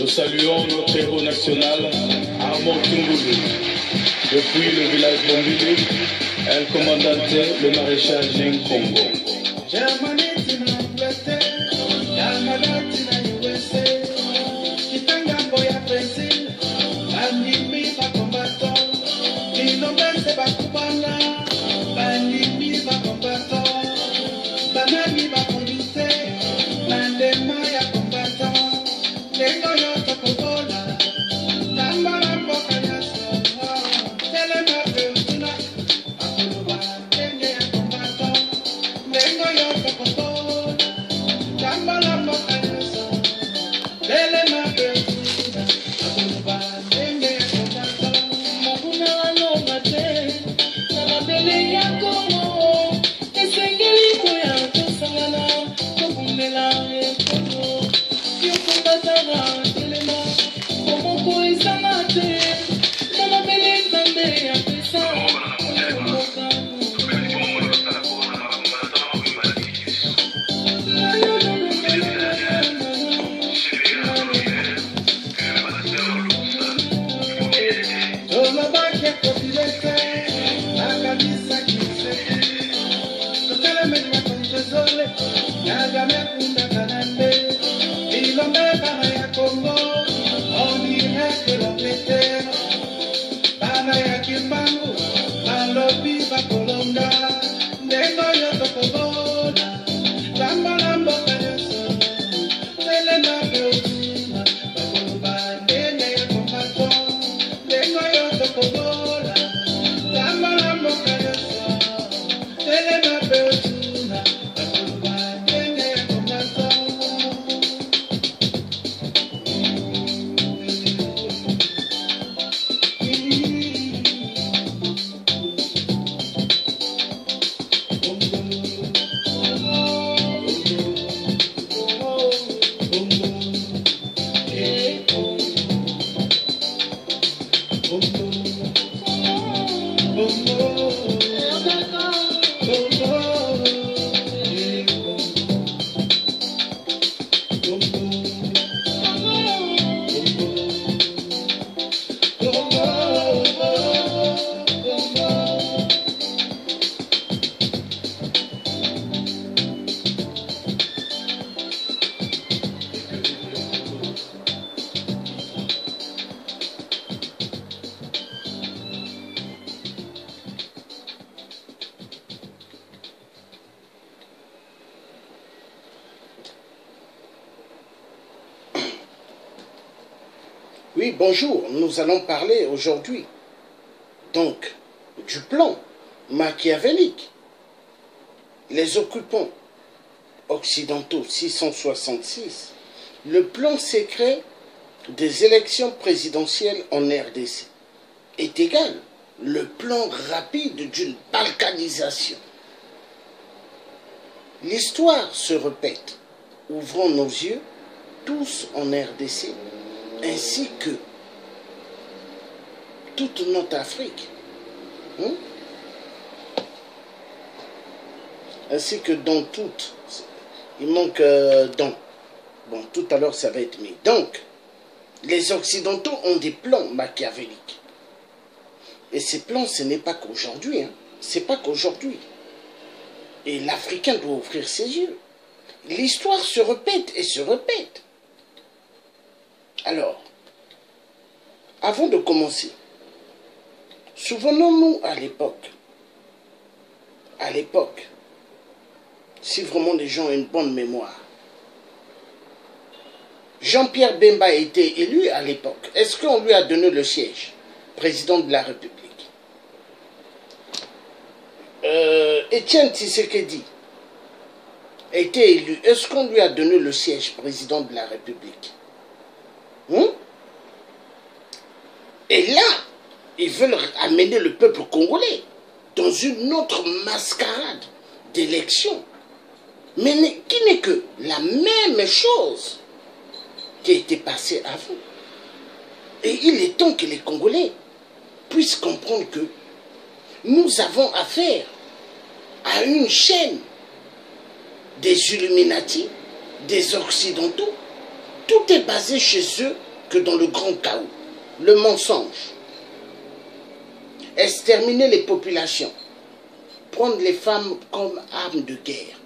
Nous saluons notre héros national, Armand Tungulu. Depuis le village Bombili, El Comandante, le maréchal Jing Congo. Oui, bonjour. Nous allons parler aujourd'hui, donc, du plan machiavélique. Les occupants occidentaux 666, le plan secret des élections présidentielles en RDC est égal le plan rapide d'une balkanisation. L'histoire se répète. Ouvrons nos yeux, tous en RDC, ainsi que toute notre Afrique. Ainsi que dans toute. Il manque dans. Bon, tout à l'heure, ça va être mis. Donc, les Occidentaux ont des plans machiavéliques. Et ces plans, ce n'est pas qu'aujourd'hui. C'est pas qu'aujourd'hui. Et l'Africain doit ouvrir ses yeux. L'histoire se répète et se répète. Alors, avant de commencer, souvenons-nous à l'époque, si vraiment les gens ont une bonne mémoire, Jean-Pierre Bemba a été élu à l'époque. Est-ce qu'on lui a donné le siège, président de la République? Étienne Tshisekedi a été élu. Est-ce qu'on lui a donné le siège, président de la République? Et là, ils veulent amener le peuple congolais dans une autre mascarade d'élection, mais qui n'est que la même chose qui a été passée avant. Et il est temps que les Congolais puissent comprendre que nous avons affaire à une chaîne des Illuminati, des Occidentaux. Tout est basé chez eux que dans le grand chaos, le mensonge. Exterminer les populations, prendre les femmes comme armes de guerre,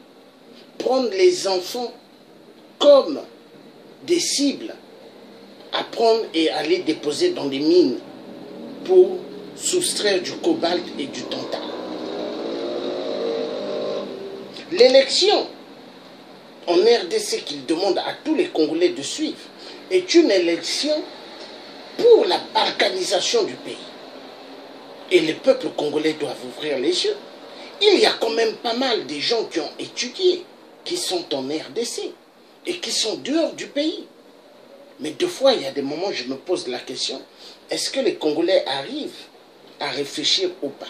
prendre les enfants comme des cibles à prendre et à les déposer dans des mines pour soustraire du cobalt et du tantal. L'élection en RDC qu'il demande à tous les Congolais de suivre est une élection pour la balkanisation du pays. Et les peuples congolais doivent ouvrir les yeux. Il y a quand même pas mal de gens qui ont étudié, qui sont en RDC et qui sont dehors du pays. Mais deux fois, il y a des moments où je me pose la question, est-ce que les Congolais arrivent à réfléchir ou pas?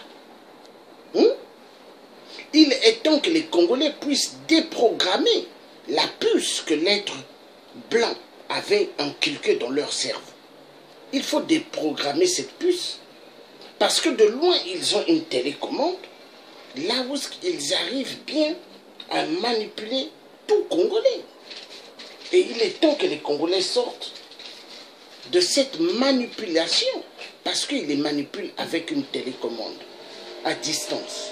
Il est temps que les Congolais puissent déprogrammer la puce que l'être blanc avait inculquée dans leur cerveau. Il faut déprogrammer cette puce. Parce que de loin, ils ont une télécommande, là où ils arrivent bien à manipuler tout Congolais. Et il est temps que les Congolais sortent de cette manipulation, parce qu'ils les manipulent avec une télécommande, à distance.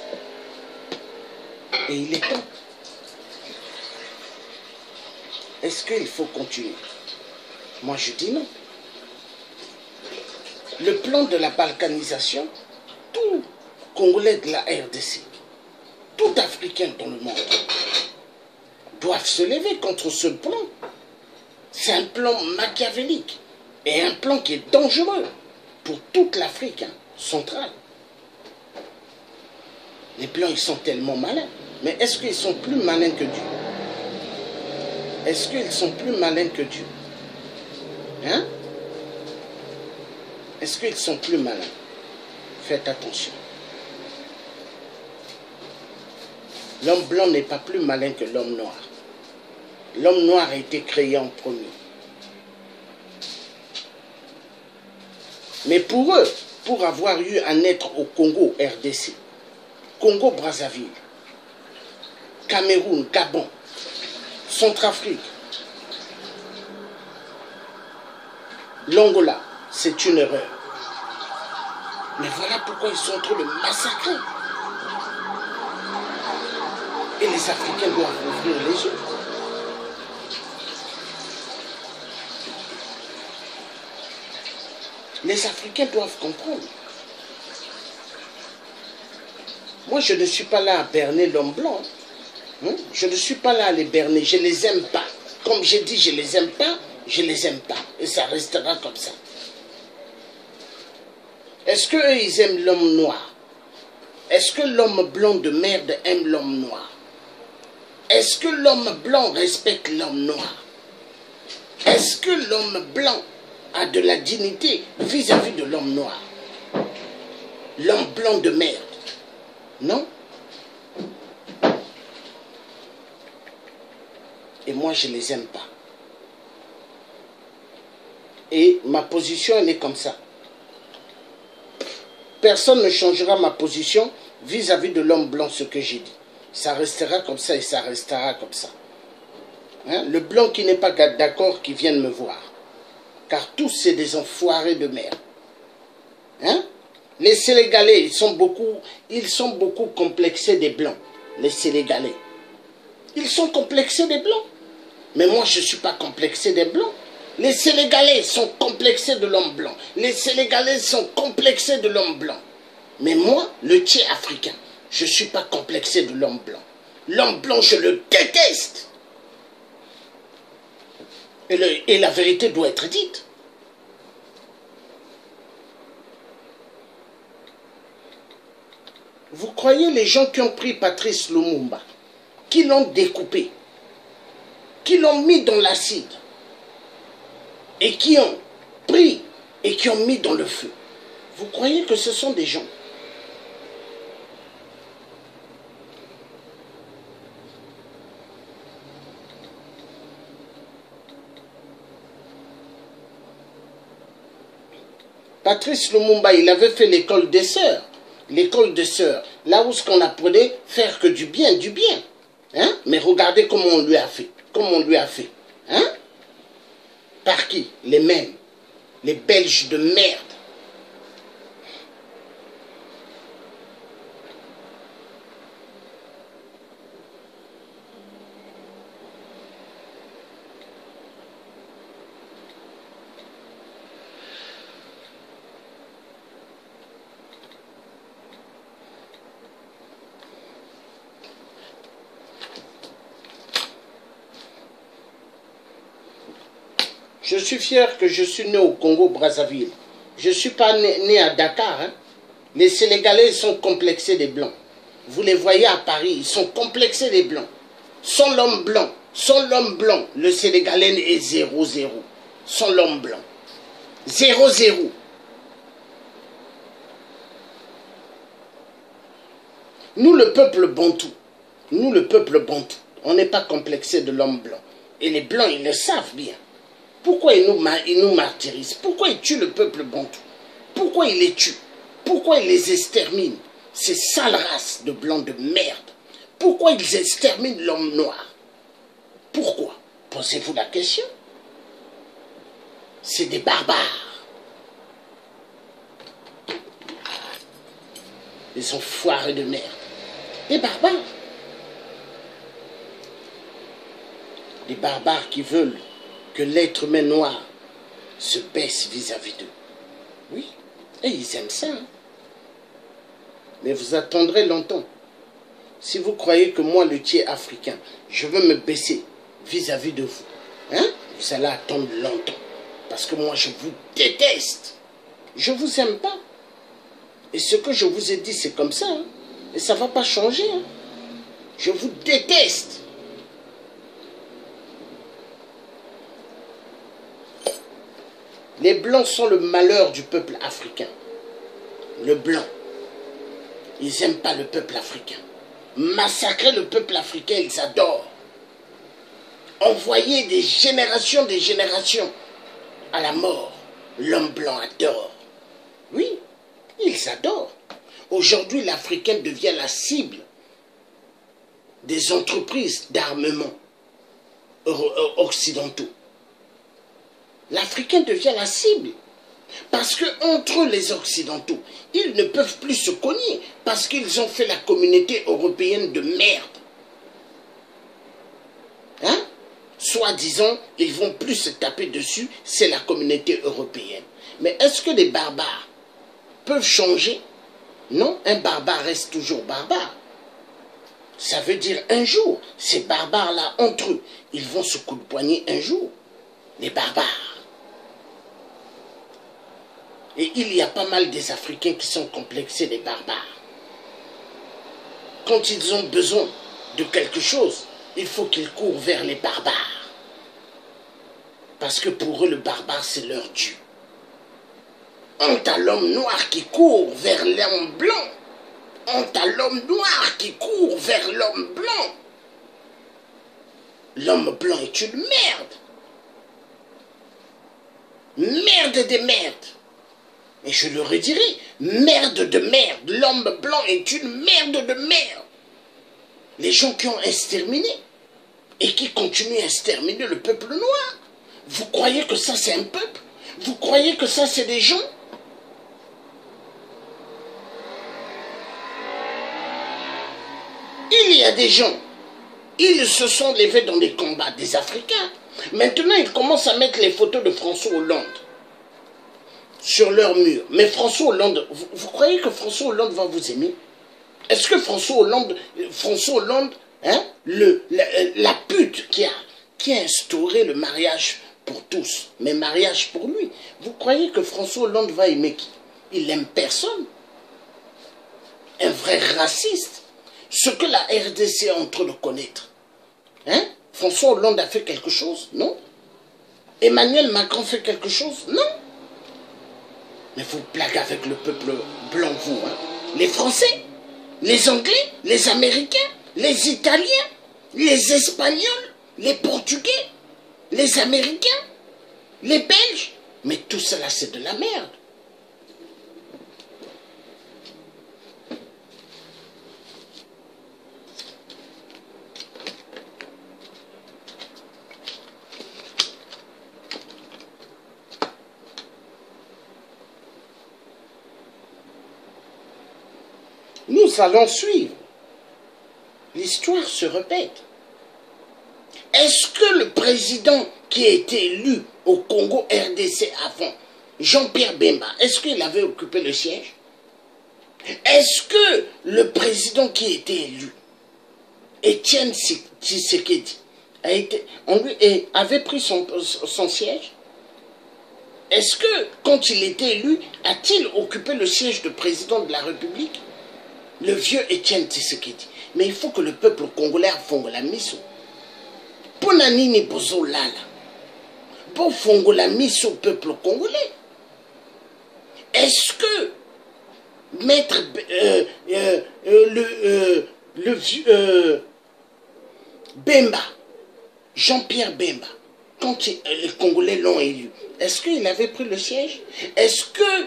Et il est temps. Est-ce qu'il faut continuer? Moi, je dis non. Le plan de la balkanisation, tout Congolais de la RDC, tout Africain dans le monde, doivent se lever contre ce plan. C'est un plan machiavélique et un plan qui est dangereux pour toute l'Afrique centrale. Les Blancs, ils sont tellement malins. Mais est-ce qu'ils sont plus malins que Dieu? Est-ce qu'ils sont plus malins que Dieu? Hein? Est-ce qu'ils sont plus malins? Faites attention. L'homme blanc n'est pas plus malin que l'homme noir. L'homme noir a été créé en premier. Mais pour eux, pour avoir eu un être au Congo, RDC, Congo-Brazzaville, Cameroun, Gabon, Centrafrique, l'Angola, c'est une erreur. Mais voilà pourquoi ils sont en train de massacrer. Et les Africains doivent ouvrir les yeux. Les Africains doivent comprendre. Moi, je ne suis pas là à berner l'homme blanc. Je ne suis pas là à les berner. Je ne les aime pas. Comme j'ai dit, je ne les aime pas. je ne les aime pas. Et ça restera comme ça. Est-ce qu'eux, ils aiment l'homme noir? Est-ce que l'homme blanc de merde aime l'homme noir? Est-ce que l'homme blanc respecte l'homme noir? Est-ce que l'homme blanc a de la dignité vis-à-vis de l'homme noir? L'homme blanc de merde? Non? Et moi, je ne les aime pas. Et ma position, elle est comme ça. Personne ne changera ma position vis-à-vis de l'homme blanc, ce que j'ai dit. Ça restera comme ça et ça restera comme ça. Hein? Le blanc qui n'est pas d'accord, qui vienne me voir. Car tous, c'est des enfoirés de merde. Hein? Les Sénégalais, ils sont beaucoup complexés des blancs. Les Sénégalais. Ils sont complexés des blancs. Mais moi, je ne suis pas complexé des blancs. Les Sénégalais sont complexés de l'homme blanc. Les Sénégalais sont complexés de l'homme blanc. Mais moi, le Tchè africain, je ne suis pas complexé de l'homme blanc. L'homme blanc, je le déteste. Et la vérité doit être dite. Vous croyez les gens qui ont pris Patrice Lumumba, qui l'ont découpé, qui l'ont mis dans l'acide, et qui ont pris et qui ont mis dans le feu. Vous croyez que ce sont des gens? Patrice Lumumba, il avait fait l'école des sœurs. L'école des sœurs, là où ce qu'on apprenait faire que du bien, Hein? Mais regardez comment on lui a fait. Comment on lui a fait. Hein? Par qui? Les mêmes. Les Belges de merde. Je suis fier que je suis né au Congo-Brazzaville. Je ne suis pas né à Dakar. Hein. Les Sénégalais sont complexés des Blancs. Vous les voyez à Paris, ils sont complexés des Blancs. Sans l'homme blanc, le Sénégalais est 0-0. Sans l'homme blanc. 0-0. Nous, le peuple bantou, on n'est pas complexé de l'homme blanc. Et les Blancs, ils le savent bien. Pourquoi ils nous martyrisent? Pourquoi ils tuent le peuple bantou? Pourquoi ils les tuent? Pourquoi ils les exterminent? Ces sales races de Blancs de merde. Pourquoi ils exterminent l'homme noir? Pourquoi? Posez-vous la question. C'est des barbares. Des enfoirés de merde. Des barbares. Des barbares qui veulent que l'être humain noir se baisse vis-à-vis d'eux. Oui, et ils aiment ça. Hein. Mais vous attendrez longtemps. Si vous croyez que moi, le Tchè africain, je veux me baisser vis-à-vis de vous, hein, vous allez attendre longtemps. Parce que moi, je vous déteste. Je ne vous aime pas. Et ce que je vous ai dit, c'est comme ça. Hein. Et ça ne va pas changer. Hein. Je vous déteste. Les Blancs sont le malheur du peuple africain. Le Blanc. Ils n'aiment pas le peuple africain. Massacrer le peuple africain, ils adorent. Envoyer des générations à la mort. L'homme blanc adore. Oui, ils adorent. Aujourd'hui, l'Africain devient la cible des entreprises d'armement occidentaux. L'Africain devient la cible. Parce qu'entre les Occidentaux, ils ne peuvent plus se cogner. Parce qu'ils ont fait la communauté européenne de merde. Hein? Soi-disant, ils vont plus se taper dessus, c'est la communauté européenne. Mais est-ce que les barbares peuvent changer? Non, un barbare reste toujours barbare. Ça veut dire un jour, ces barbares-là, entre eux, ils vont se coup de poignet un jour. les barbares. Et il y a pas mal des Africains qui sont complexés des barbares. Quand ils ont besoin de quelque chose, il faut qu'ils courent vers les barbares. Parce que pour eux, le barbare, c'est leur Dieu. Honte à l'homme noir qui court vers l'homme blanc. Honte à l'homme noir qui court vers l'homme blanc. L'homme blanc est une merde. Merde des merdes. Et je le redirai, merde de merde. L'homme blanc est une merde de merde. Les gens qui ont exterminé et qui continuent à exterminer le peuple noir. Vous croyez que ça c'est un peuple? Vous croyez que ça c'est des gens? Il y a des gens, ils se sont levés dans les combats des Africains. Maintenant, ils commencent à mettre les photos de François Hollande sur leur mur. Mais François Hollande, vous croyez que François Hollande va vous aimer? Est-ce que François Hollande, hein, la pute qui a instauré le mariage pour tous, mais mariage pour lui, vous croyez que François Hollande va aimer qui? Il n'aime personne. Un vrai raciste. Ce que la RDC est en train de connaître. Hein? François Hollande a fait quelque chose? Non. Emmanuel Macron fait quelque chose? Non. Mais vous blaguez avec le peuple blanc, vous. Hein? Les Français, les Anglais, les Américains, les Italiens, les Espagnols, les Portugais, les Américains, les Belges. Mais tout cela, c'est de la merde. Nous allons suivre. L'histoire se répète. Est-ce que le président qui a été élu au Congo RDC avant, Jean-Pierre Bemba, est-ce qu'il avait occupé le siège? Est-ce que le président qui a été élu, Étienne Tshisekedi, avait pris son siège? Est-ce que, quand il était élu, a-t-il occupé le siège de président de la République? Le vieux Étienne Tshisekedi. Mais il faut que le peuple congolais fonde la mission. Pour nanini bozo lala. Pour fonde la mission au peuple congolais. Est-ce que maître le vieux Bemba, Jean-Pierre Bemba, quand les Congolais l'ont élu, est-ce qu'il avait pris le siège? Est-ce que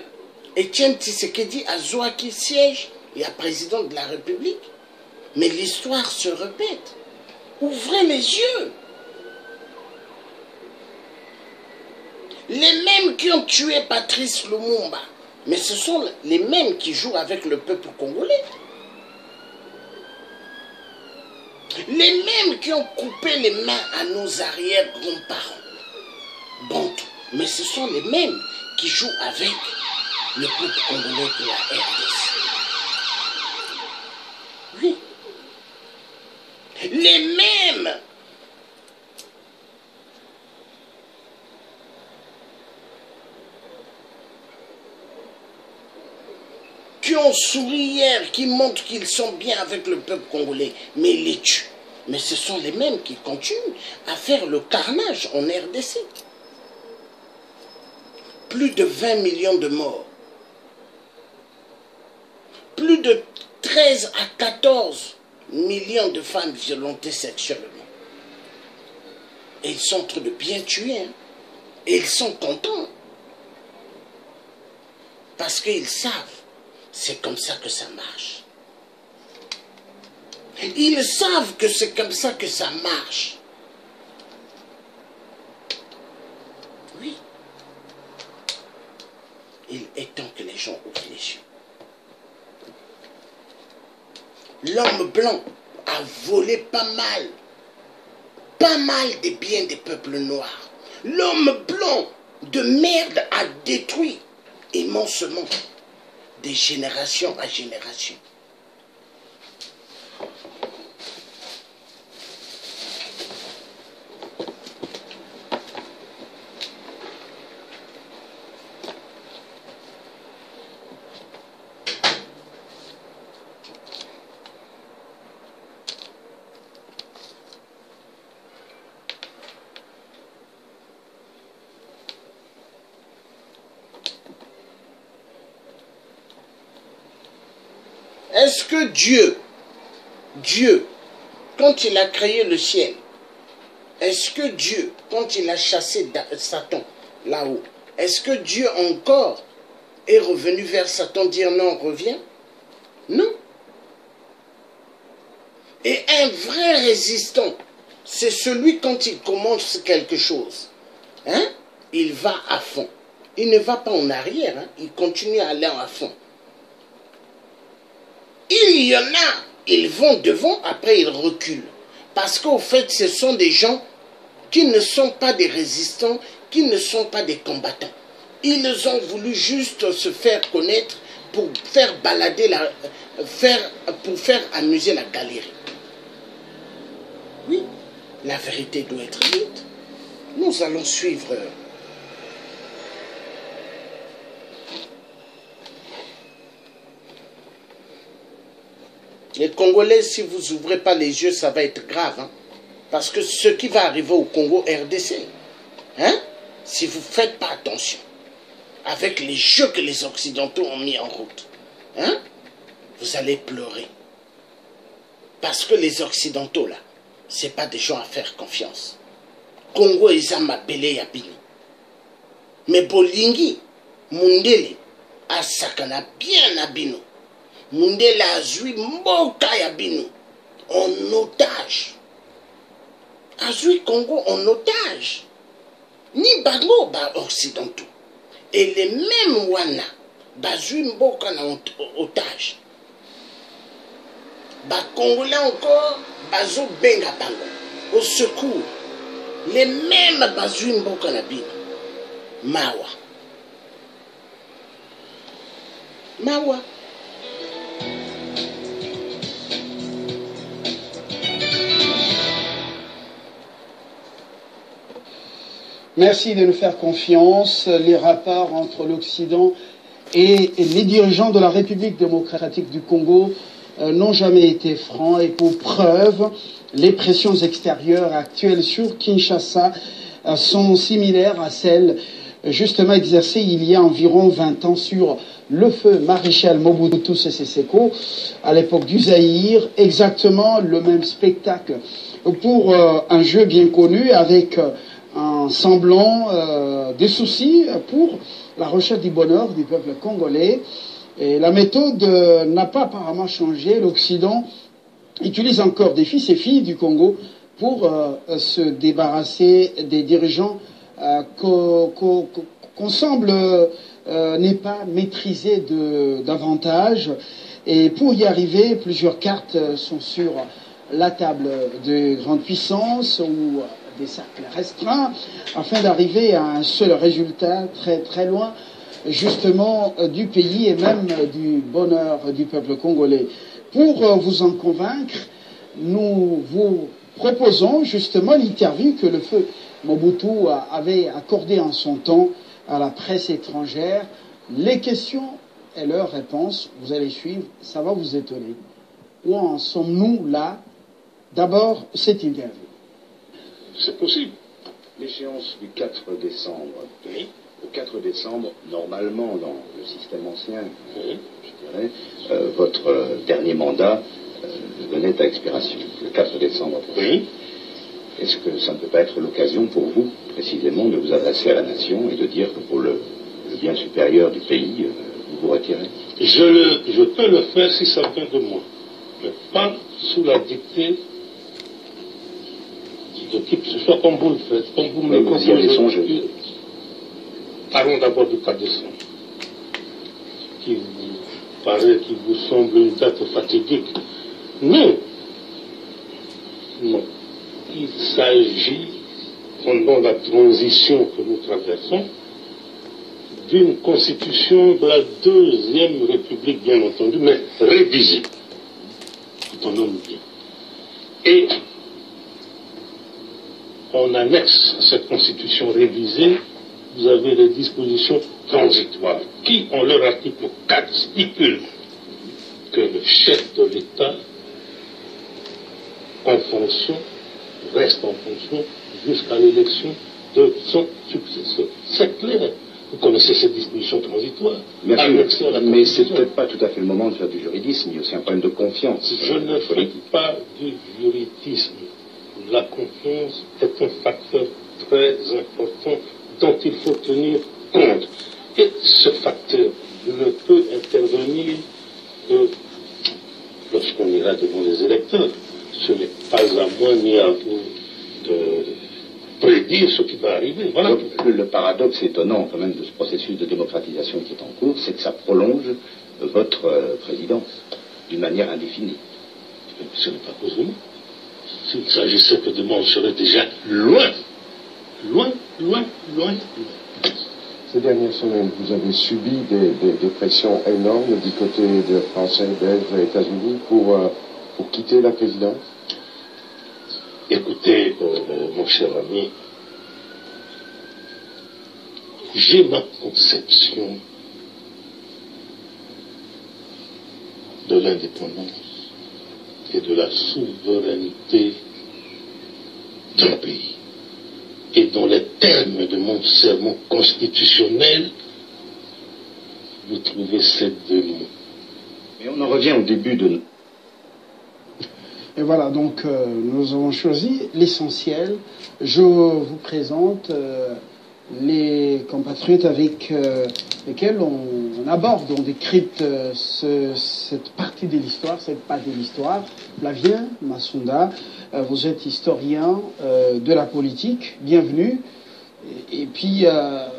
Étienne Tshisekedi a Zouaki siège et à président de la République? Mais l'histoire se répète. Ouvrez les yeux. Les mêmes qui ont tué Patrice Lumumba, mais ce sont les mêmes qui jouent avec le peuple congolais. Les mêmes qui ont coupé les mains à nos arrière-grands-parents. Bantou. Mais ce sont les mêmes qui jouent avec le peuple congolais de la RDC. Oui. Les mêmes qui ont souri hier, qui montrent qu'ils sont bien avec le peuple congolais, mais ils les tuent. Mais ce sont les mêmes qui continuent à faire le carnage en RDC. Plus de 20 millions de morts. Plus de 13 à 14 millions de femmes violentées sexuellement. Et ils sont en train de bien tuer. Hein. Et ils sont contents. Parce qu'ils savent, c'est comme ça que ça marche. Ils savent que c'est comme ça que ça marche. Oui. Il est temps que les gens ouvrent les yeux. L'homme blanc a volé pas mal des biens des peuples noirs. L'homme blanc de merde a détruit immensement de génération à génération. Est-ce que Dieu, quand il a créé le ciel, est-ce que Dieu, quand il a chassé Satan là-haut, est-ce que Dieu encore est revenu vers Satan dire non, reviens? Non. Et un vrai résistant, c'est celui quand il commence quelque chose, hein, il va à fond. Il ne va pas en arrière, hein, il continue à aller à fond. Il y en a, ils vont devant, après ils reculent. Parce qu'au fait, ce sont des gens qui ne sont pas des résistants, qui ne sont pas des combattants. Ils ont voulu juste se faire connaître pour faire balader, pour faire amuser la galerie. Oui, la vérité doit être dite. Nous allons suivre. Les Congolais, si vous n'ouvrez pas les yeux, ça va être grave. Hein? Parce que ce qui va arriver au Congo RDC, hein? Si vous ne faites pas attention, avec les jeux que les Occidentaux ont mis en route, hein? Vous allez pleurer. Parce que les Occidentaux, là, ce n'est pas des gens à faire confiance. Congo, ils ont appelé Yabini. Mais Bolingi, Mundele, Asakana bien Abino. Mundele a zui Mboka Yabino en otage. A zui Congo en otage. Ni Bango, ba Occidentaux. Et les mêmes Wana, ba zui Mboka en otage. Ba Congolais encore, bazo benga bango. Au secours. Les mêmes bazui Mboka na bino. Mawa. Mawa. Merci de nous faire confiance. Les rapports entre l'Occident et les dirigeants de la République démocratique du Congo n'ont jamais été francs. Et pour preuve, les pressions extérieures actuelles sur Kinshasa sont similaires à celles justement exercées il y a environ 20 ans sur le feu maréchal Mobutu Sese Seko à l'époque du Zaïre. Exactement le même spectacle pour un jeu bien connu avec un semblant des soucis pour la recherche du bonheur du peuple congolais. Et la méthode n'a pas apparemment changé. L'Occident utilise encore des fils et filles du Congo pour se débarrasser des dirigeants qu'on semble n'est pas maîtrisé davantage. Et pour y arriver, plusieurs cartes sont sur la table de grandes puissances ou des cercles restreints, afin d'arriver à un seul résultat très très loin, justement, du pays et même du bonheur du peuple congolais. Pour vous en convaincre, nous vous proposons justement l'interview que le feu Mobutu avait accordée en son temps à la presse étrangère. Les questions et leurs réponses, vous allez suivre, ça va vous étonner. Où en sommes-nous là? D'abord, cette interview. C'est possible. L'échéance du 4 décembre. Oui. Le 4 décembre, normalement, dans le système ancien, oui, je dirais, votre dernier mandat venait à expiration. Le 4 décembre prochain. Oui. Est-ce que ça ne peut pas être l'occasion pour vous, précisément, de vous adresser à la nation et de dire que pour le bien supérieur du pays, vous vous retirez? Je peux le faire si ça vient de moi, mais pas sous la dictée de qui que ce soit, comme vous le faites, comme vous me le proposez. Parlons d'abord du 4 décembre, qui vous paraît, qui vous semble une date fatidique. Non. Non. Il s'agit, pendant la transition que nous traversons, d'une constitution de la Deuxième République, bien entendu, mais révisée, tout en homme bien. Et en annexe à cette constitution révisée, vous avez les dispositions transitoires, qui, en leur article 4, stipulent que le chef de l'État, en fonction, reste en fonction jusqu'à l'élection de son successeur. C'est clair. Vous connaissez cette disposition transitoire. Mais ce n'est peut-être pas tout à fait le moment de faire du juridisme, il y a aussi un problème de confiance. Je ne fais pas du juridisme. La confiance est un facteur très important dont il faut tenir compte. Et ce facteur ne peut intervenir que lorsqu'on ira devant les électeurs. Ce n'est pas à moi ni à vous de prédire ce qui va arriver. Voilà. Donc, le paradoxe étonnant quand même de ce processus de démocratisation qui est en cours, c'est que ça prolonge votre présidence d'une manière indéfinie. Ce n'est pas à cause de moi. S'il s'agissait que de moi, on serait déjà loin. Loin. Ces dernières semaines, vous avez subi des pressions énormes du côté de Français, Belges et États-Unis pour quitter la présidence? Écoutez, mon cher ami, j'ai ma conception de l'indépendance et de la souveraineté d'un pays. Et dans les termes de mon serment constitutionnel, vous trouvez ces deux mots. Mais on en revient au début de... Et voilà, donc nous avons choisi l'essentiel. Je vous présente les compatriotes avec lesquels on aborde, on décrypte cette partie de l'histoire, cette page de l'histoire. Flavien Massounda, vous êtes historien de la politique, bienvenue. Et puis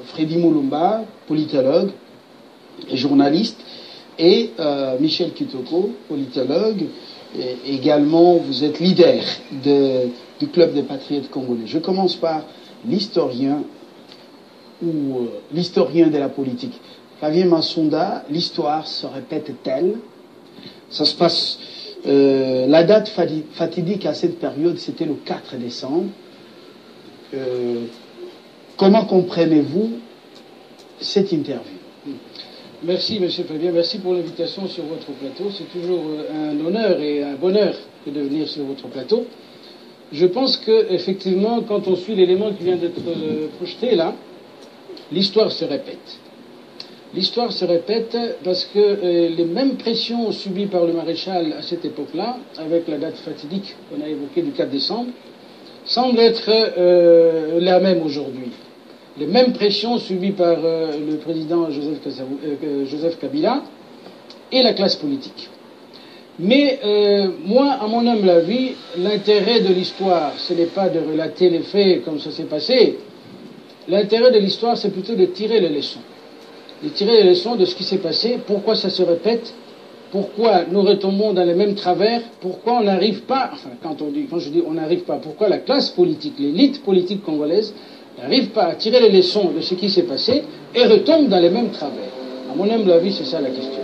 Freddy Mulumba, politologue et journaliste, et Michel Kitoko, politologue. Et également, vous êtes leader du Club des Patriotes Congolais. Je commence par l'historien ou l'historien de la politique. Flavien Massounda, l'histoire se répète-t-elle? Ça se passe... la date fatidique à cette période, c'était le 4 décembre. Comment comprenez-vous cette interview? Merci, M. Fabien. Merci pour l'invitation sur votre plateau. C'est toujours un honneur et un bonheur que de venir sur votre plateau. Je pense qu'effectivement, quand on suit l'élément qui vient d'être projeté là, l'histoire se répète. L'histoire se répète parce que les mêmes pressions subies par le maréchal à cette époque-là, avec la date fatidique qu'on a évoquée du 4 décembre, semblent être la même aujourd'hui. Les mêmes pressions subies par le président Joseph Kabila et la classe politique. Mais moi, à mon humble avis, l'intérêt de l'histoire, ce n'est pas de relater les faits comme ça s'est passé. L'intérêt de l'histoire, c'est plutôt de tirer les leçons. De tirer les leçons de ce qui s'est passé, pourquoi ça se répète, pourquoi nous retombons dans les mêmes travers, pourquoi on n'arrive pas, enfin quand je dis on n'arrive pas, pourquoi la classe politique, l'élite politique congolaise n'arrive pas à tirer les leçons de ce qui s'est passé et retombe dans les mêmes travers. À mon humble avis, c'est ça la question.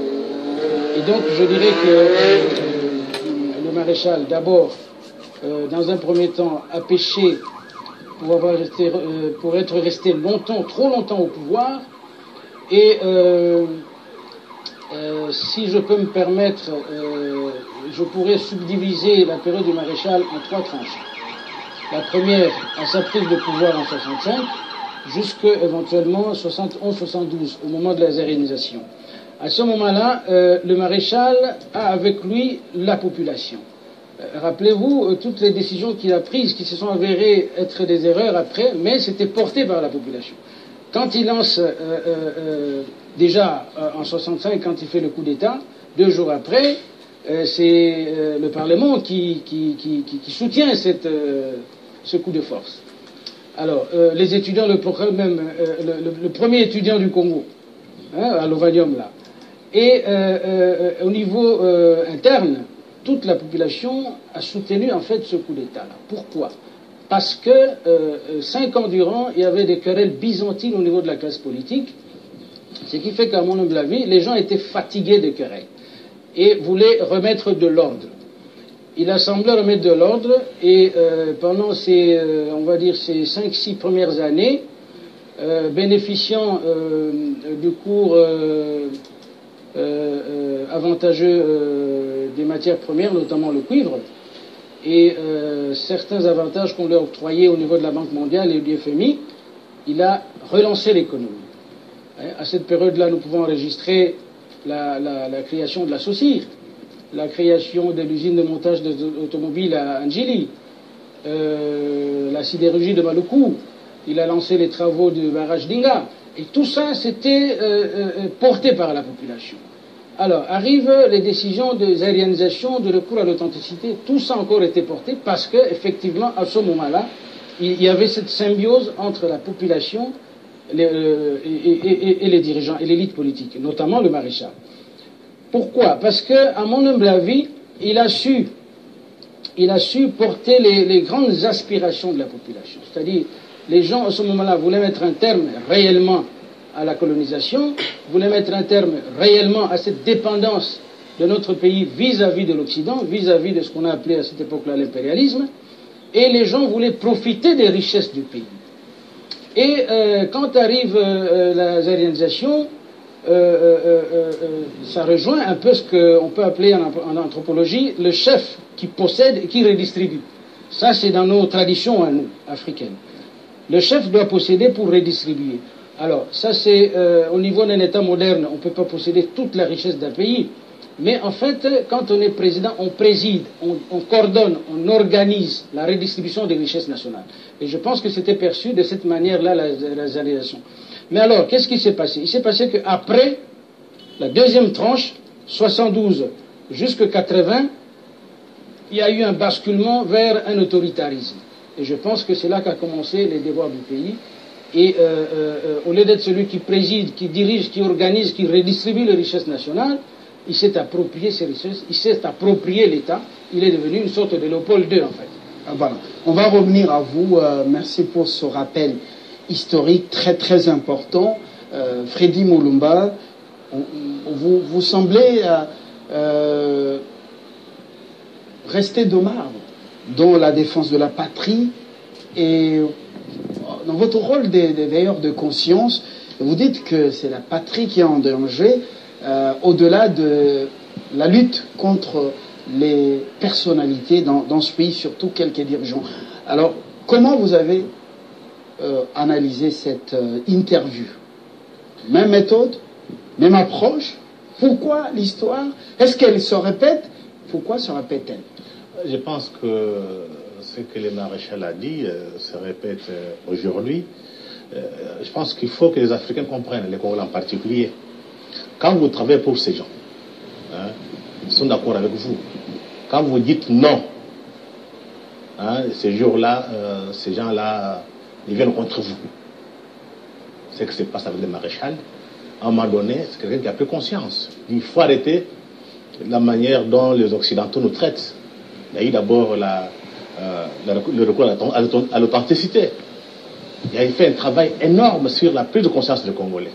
Et donc je dirais que le maréchal, d'abord, dans un premier temps, a péché pour être resté longtemps, trop longtemps au pouvoir. Et si je peux me permettre, je pourrais subdiviser la période du maréchal en 3 tranches. La première, à sa prise de pouvoir en 65, jusqu'à éventuellement 71-72, au moment de la zérénisation. À ce moment-là, le maréchal a avec lui la population. Rappelez-vous, toutes les décisions qu'il a prises, qui se sont avérées être des erreurs après, mais c'était porté par la population. Quand il lance, déjà en 65, quand il fait le coup d'État, 2 jours après, c'est le Parlement qui soutient ce coup de force. Alors, les étudiants, le premier étudiant du Congo, à l'Ovanium là, et au niveau interne, toute la population a soutenu en fait ce coup d'État là. Pourquoi? Parce que 5 ans durant, il y avait des querelles byzantines au niveau de la classe politique, ce qui fait qu'à mon humble avis, les gens étaient fatigués des querelles et voulaient remettre de l'ordre. Il a semblé remettre de l'ordre et pendant ces, on va dire, ces 5-6 premières années, bénéficiant du cours avantageux des matières premières, notamment le cuivre, et certains avantages qu'on lui a octroyés au niveau de la Banque mondiale et du FMI, il a relancé l'économie. À cette période-là, nous pouvons enregistrer la création de la Saucire, la création de l'usine de montage d'automobiles à Anjili, la sidérurgie de Maluku. Il a lancé les travaux du barrage d'Inga. Et tout ça, c'était porté par la population. Alors, arrivent les décisions de aérianisation, de recours à l'authenticité. Tout ça a encore été porté parce qu'effectivement, à ce moment-là, il y avait cette symbiose entre la population et les dirigeants et l'élite politique, notamment le maréchal. Pourquoi? Parce qu'à mon humble avis, il a su porter les grandes aspirations de la population. C'est-à-dire, les gens, à ce moment-là, voulaient mettre un terme réellement à la colonisation, voulaient mettre un terme réellement à cette dépendance de notre pays vis-à-vis de l'Occident, vis-à-vis de ce qu'on a appelé à cette époque-là l'impérialisme, et les gens voulaient profiter des richesses du pays. Et quand arrive la aérianisation, ça rejoint un peu ce qu'on peut appeler en anthropologie le chef qui possède et qui redistribue. Ça, c'est dans nos traditions, à nous, africaines. Le chef doit posséder pour redistribuer. Alors, ça, c'est au niveau d'un État moderne, on ne peut pas posséder toute la richesse d'un pays. Mais en fait, quand on est président, on préside, on coordonne, on organise la redistribution des richesses nationales. Et je pense que c'était perçu de cette manière-là, la réalisation. Mais alors, qu'est-ce qui s'est passé? Il s'est passé qu'après la deuxième tranche, 72 jusqu'à 80, il y a eu un basculement vers un autoritarisme. Et je pense que c'est là qu'a commencé les devoirs du pays. Et au lieu d'être celui qui préside, qui dirige, qui organise, qui redistribue les richesses nationales, il s'est approprié ces richesses, il s'est approprié l'État, il est devenu une sorte de Léopold II en fait. Ah, voilà. On va revenir à vous, merci pour ce rappel historique très très important. Freddy Mulumba, vous semblez rester de marbre dans la défense de la patrie et dans votre rôle de veilleur de conscience. Vous dites que c'est la patrie qui est en danger, au-delà de la lutte contre les personnalités dans ce pays, surtout quelques dirigeants. Alors, comment vous avez analysé cette interview? Même méthode, même approche? Pourquoi l'histoire? Est-ce qu'elle se répète? Pourquoi se répète-t-elle? Je pense que ce que le maréchal a dit se répète aujourd'hui. Je pense qu'il faut que les Africains comprennent, les Congolais en particulier. Quand vous travaillez pour ces gens, hein, ils sont d'accord avec vous. Quand vous dites non, hein, ces jours-là, ces gens-là, ils viennent contre vous. C'est ce qui se passe avec le maréchal. À un moment donné, c'est quelqu'un qui a pris conscience. Il faut arrêter la manière dont les Occidentaux nous traitent. Il y a eu d'abord le recours à l'authenticité. Il a fait un travail énorme sur la prise de conscience des Congolais.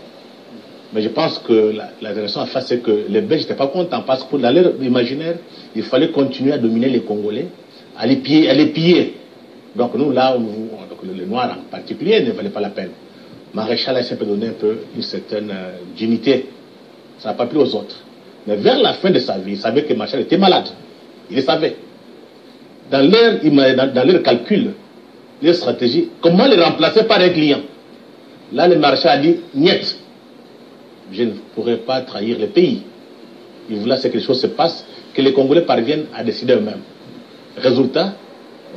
Mais je pense que la direction a fait, c'est que les Belges n'étaient pas contents parce que dans leur imaginaire, il fallait continuer à dominer les Congolais, à les piller. Donc nous, là, donc les Noirs en particulier ne valaient pas la peine. Maréchal a simplement donné un peu une certaine dignité. Ça n'a pas plu aux autres. Mais vers la fin de sa vie, il savait que Maréchal était malade. Il le savait. Dans leur calcul, leur stratégie, comment les remplacer par un client? Là, le maréchal a dit, niet. Je ne pourrais pas trahir le pays. Il voulait que les choses se passent, que les Congolais parviennent à décider eux-mêmes. Résultat,